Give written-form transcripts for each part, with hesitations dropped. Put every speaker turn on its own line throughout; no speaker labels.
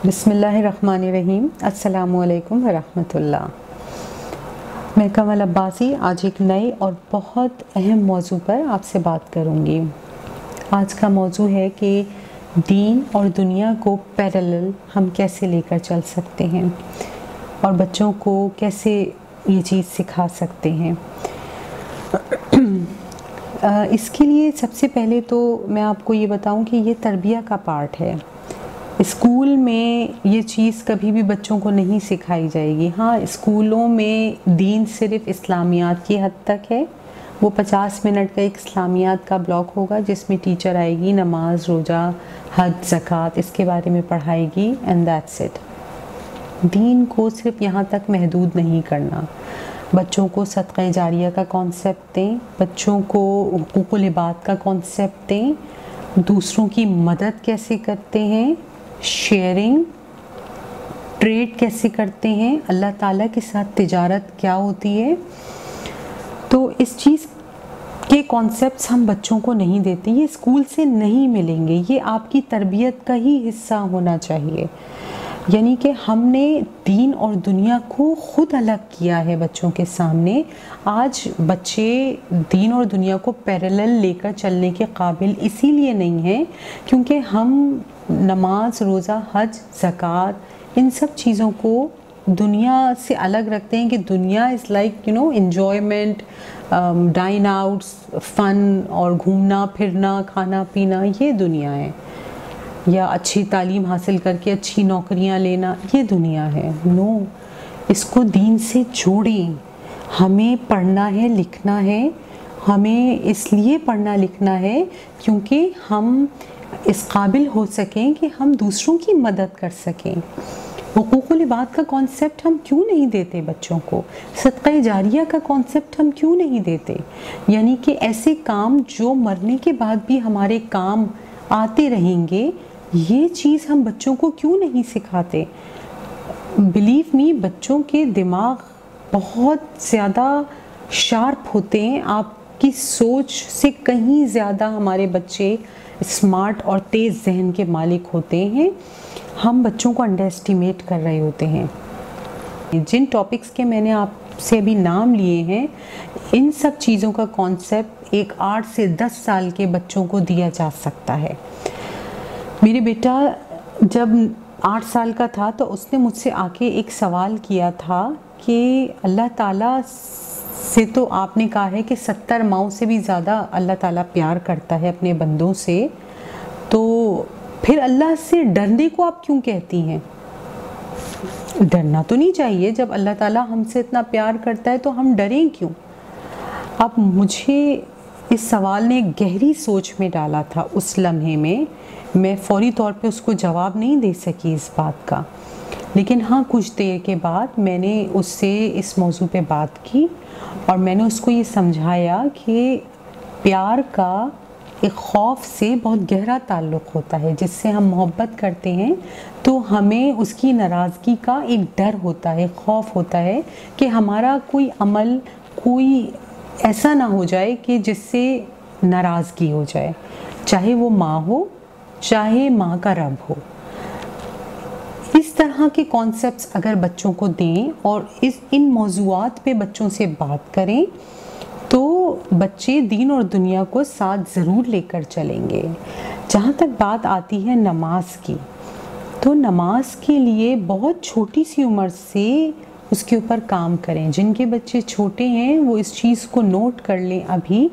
बिस्मिल्लाहिर्रहमानिर्रहीम। अस्सलामुअलैकुम वरहमतुल्लाह। मैं कमल अब्बासी आज एक नए और बहुत अहम मौजू पर आपसे बात करूंगी। आज का मौजू है कि दीन और दुनिया को पैरेलल हम कैसे लेकर चल सकते हैं और बच्चों को कैसे ये चीज़ सिखा सकते हैं। इसके लिए सबसे पहले तो मैं आपको ये बताऊं कि ये तरबिया का पार्ट है। स्कूल में ये चीज़ कभी भी बच्चों को नहीं सिखाई जाएगी। हाँ, स्कूलों में दीन सिर्फ इस्लामियात की हद तक है। वो 50 मिनट का एक इस्लामियात का ब्लॉक होगा जिसमें टीचर आएगी, नमाज, रोज़ा, हज, ज़कात इसके बारे में पढ़ाएगी एंड दैट्स इट। दीन को सिर्फ यहाँ तक महदूद नहीं करना। बच्चों को सदक़ा जारिया का कॉन्सेप्ट दें, बच्चों को हुकूकुल इबाद का कॉन्सेप्ट दें, दूसरों की मदद कैसे करते हैं, शेयरिंग, ट्रेड कैसे करते हैं, अल्लाह ताला के साथ तिजारत क्या होती है। तो इस चीज़ के कॉन्सेप्ट्स हम बच्चों को नहीं देते, ये स्कूल से नहीं मिलेंगे। ये आपकी तरबियत का ही हिस्सा होना चाहिए। यानी कि हमने दीन और दुनिया को खुद अलग किया है बच्चों के सामने। आज बच्चे दीन और दुनिया को पैरेलल लेकर चलने के काबिल इसीलिए नहीं हैं क्योंकि हम नमाज, रोज़ा, हज, ज़कात इन सब चीज़ों को दुनिया से अलग रखते हैं कि दुनिया is like enjoyment, dine outs, fun और घूमना फिरना, खाना पीना, ये दुनिया है। या अच्छी तालीम हासिल करके अच्छी नौकरियां लेना, ये दुनिया है। नो, इसको दीन से जोड़ें। हमें पढ़ना है, लिखना है। हमें इसलिए पढ़ना लिखना है क्योंकि हम इस काबिल हो सकें कि हम दूसरों की मदद कर सकें। हुकूकुल इबाद का कॉन्सेप्ट हम क्यों नहीं देते बच्चों को? सदक़ा जारिया का कॉन्सेप्ट हम क्यों नहीं देते? यानी कि ऐसे काम जो मरने के बाद भी हमारे काम आते रहेंगे, ये चीज़ हम बच्चों को क्यों नहीं सिखाते? बिलीव मी, बच्चों के दिमाग बहुत ज़्यादा शार्प होते हैं। आपकी सोच से कहीं ज़्यादा हमारे बच्चे स्मार्ट और तेज़ जहन के मालिक होते हैं। हम बच्चों को अंडर एस्टिमेट कर रहे होते हैं। जिन टॉपिक्स के मैंने आपसे अभी नाम लिए हैं, इन सब चीज़ों का कॉन्सेप्ट एक 8 से 10 साल के बच्चों को दिया जा सकता है। मेरे बेटा जब 8 साल का था तो उसने मुझसे आके एक सवाल किया था कि अल्लाह ताला से तो आपने कहा है कि 70 माओं से भी ज़्यादा अल्लाह ताला प्यार करता है अपने बंदों से, तो फिर अल्लाह से डरने को आप क्यों कहती हैं? डरना तो नहीं चाहिए। जब अल्लाह ताला हमसे इतना प्यार करता है तो हम डरें क्यों? अब मुझे इस सवाल ने गहरी सोच में डाला था। उस लम्हे में मैं फौरी तौर पे उसको जवाब नहीं दे सकी इस बात का, लेकिन हाँ, कुछ देर के बाद मैंने उससे इस मौजू पे बात की और मैंने उसको ये समझाया कि प्यार का एक खौफ से बहुत गहरा ताल्लुक़ होता है। जिससे हम मोहब्बत करते हैं तो हमें उसकी नाराज़गी का एक डर होता है, खौफ होता है कि हमारा कोई अमल, कोई ऐसा ना हो जाए कि जिससे नाराज़गी हो जाए, चाहे वो माँ हो, चाहे माँ का रब हो। इस तरह के कॉन्सेप्ट्स अगर बच्चों को दें और इन मौज़ूआत पे बच्चों से बात करें तो बच्चे दीन और दुनिया को साथ ज़रूर लेकर चलेंगे। जहाँ तक बात आती है नमाज की, तो नमाज के लिए बहुत छोटी सी उम्र से उसके ऊपर काम करें। जिनके बच्चे छोटे हैं वो इस चीज़ को नोट कर लें अभी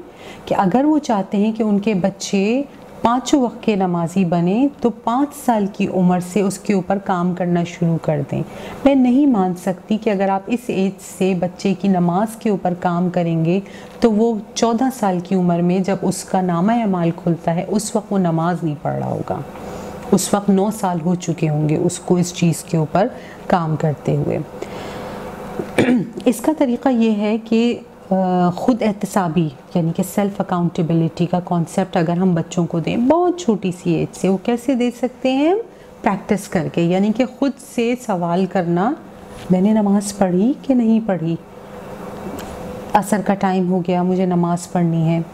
कि अगर वो चाहते हैं कि उनके बच्चे 5 वक्त के नमाजी बने तो 5 साल की उम्र से उसके ऊपर काम करना शुरू कर दें। मैं नहीं मान सकती कि अगर आप इस एज से बच्चे की नमाज के ऊपर काम करेंगे तो वो 14 साल की उम्र में जब उसका नामा अमाल खुलता है उस वक्त वो नमाज नहीं पढ़ रहा होगा। उस वक्त 9 साल हो चुके होंगे उसको इस चीज़ के ऊपर काम करते हुए। इसका तरीक़ा ये है कि ख़ुद एहतसाबी यानी कि सेल्फ़ अकाउंटेबिलिटी का कॉन्सेप्ट अगर हम बच्चों को दें बहुत छोटी सी एज से, वो कैसे दे सकते हैं? प्रैक्टिस करके। यानी कि ख़ुद से सवाल करना, मैंने नमाज़ पढ़ी कि नहीं पढ़ी, असर का टाइम हो गया, मुझे नमाज़ पढ़नी है।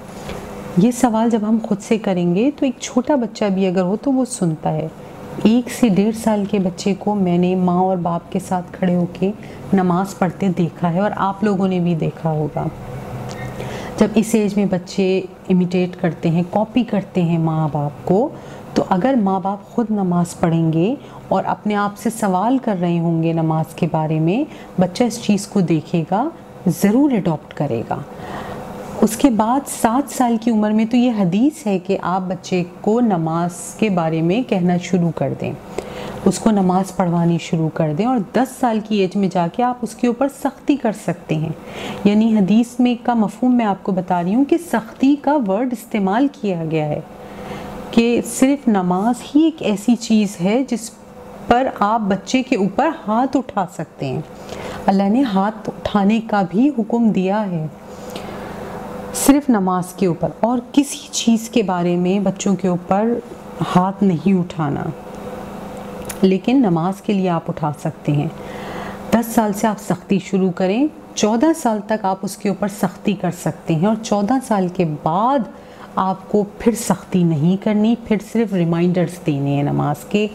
ये सवाल जब हम खुद से करेंगे तो एक छोटा बच्चा भी अगर हो तो वो सुनता है। 1 से 1.5 साल के बच्चे को मैंने माँ और बाप के साथ खड़े होके नमाज़ पढ़ते देखा है, और आप लोगों ने भी देखा होगा। जब इस एज में बच्चे इमिटेट करते हैं, कॉपी करते हैं माँ बाप को, तो अगर माँ बाप खुद नमाज़ पढ़ेंगे और अपने आप से सवाल कर रहे होंगे नमाज के बारे में, बच्चा इस चीज़ को देखेगा, ज़रूर अडॉप्ट करेगा। उसके बाद 7 साल की उम्र में तो ये हदीस है कि आप बच्चे को नमाज के बारे में कहना शुरू कर दें, उसको नमाज पढ़वानी शुरू कर दें, और 10 साल की एज में जाके आप उसके ऊपर सख्ती कर सकते हैं। यानी हदीस में का मफहूम मैं आपको बता रही हूँ कि सख्ती का वर्ड इस्तेमाल किया गया है कि सिर्फ नमाज ही एक ऐसी चीज़ है जिस पर आप बच्चे के ऊपर हाथ उठा सकते हैं। अल्लाह ने हाथ उठाने का भी हुक्म दिया है, सिर्फ नमाज के ऊपर, और किसी चीज़ के बारे में बच्चों के ऊपर हाथ नहीं उठाना, लेकिन नमाज के लिए आप उठा सकते हैं। 10 साल से आप सख्ती शुरू करें, 14 साल तक आप उसके ऊपर सख्ती कर सकते हैं, और 14 साल के बाद आपको फिर सख्ती नहीं करनी, फिर सिर्फ रिमाइंडर्स देने हैं नमाज के,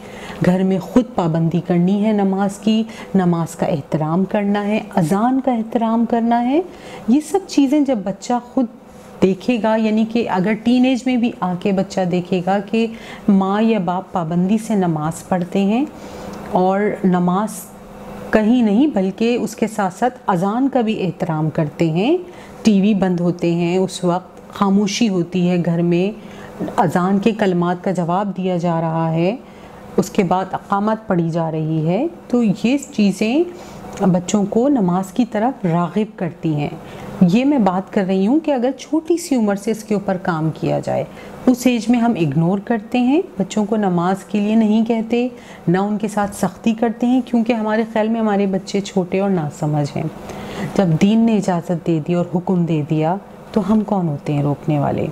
घर में ख़ुद पाबंदी करनी है नमाज की, नमाज का एहतराम करना है, अज़ान का एहतराम करना है। ये सब चीज़ें जब बच्चा ख़ुद देखेगा, यानी कि अगर टीनेज में भी आके बच्चा देखेगा कि माँ या बाप पाबंदी से नमाज़ पढ़ते हैं, और नमाज कहीं नहीं बल्कि उसके साथ साथ अज़ान का भी एहतराम करते हैं, टीवी बंद होते हैं, उस वक्त खामोशी होती है घर में, अज़ान के कलमात का जवाब दिया जा रहा है, उसके बाद अक़ामत पढ़ी जा रही है, तो ये चीज़ें बच्चों को नमाज की तरफ राग़िब करती हैं। ये मैं बात कर रही हूँ कि अगर छोटी सी उम्र से इसके ऊपर काम किया जाए। उस एज में हम इग्नोर करते हैं, बच्चों को नमाज के लिए नहीं कहते, ना उनके साथ सख्ती करते हैं, क्योंकि हमारे ख्याल में हमारे बच्चे छोटे और नासमझ हैं। जब दीन ने इजाज़त दे दी और हुक्म दे दिया, तो हम कौन होते हैं रोकने वाले।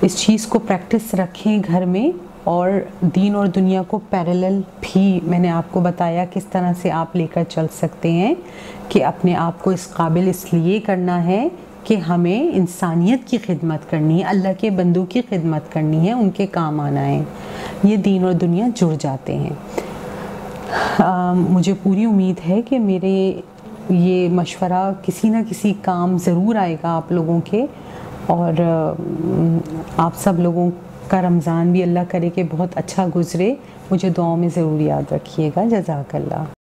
इस चीज़ को प्रैक्टिस रखें घर में, और दीन और दुनिया को पैरेलल भी मैंने आपको बताया किस तरह से आप लेकर चल सकते हैं कि अपने आप को इस काबिल इसलिए करना है कि हमें इंसानियत की खिदमत करनी है, अल्लाह के बंदों की खिदमत करनी है, उनके काम आना है। ये दीन और दुनिया जुड़ जाते हैं। मुझे पूरी उम्मीद है कि मेरे ये मशवरा किसी न किसी काम ज़रूर आएगा आप लोगों के, और आप सब लोगों का रमज़ान भी अल्लाह करे कि बहुत अच्छा गुज़रे। मुझे दुआओं में ज़रूर याद रखिएगा। जज़ाकल्लाह।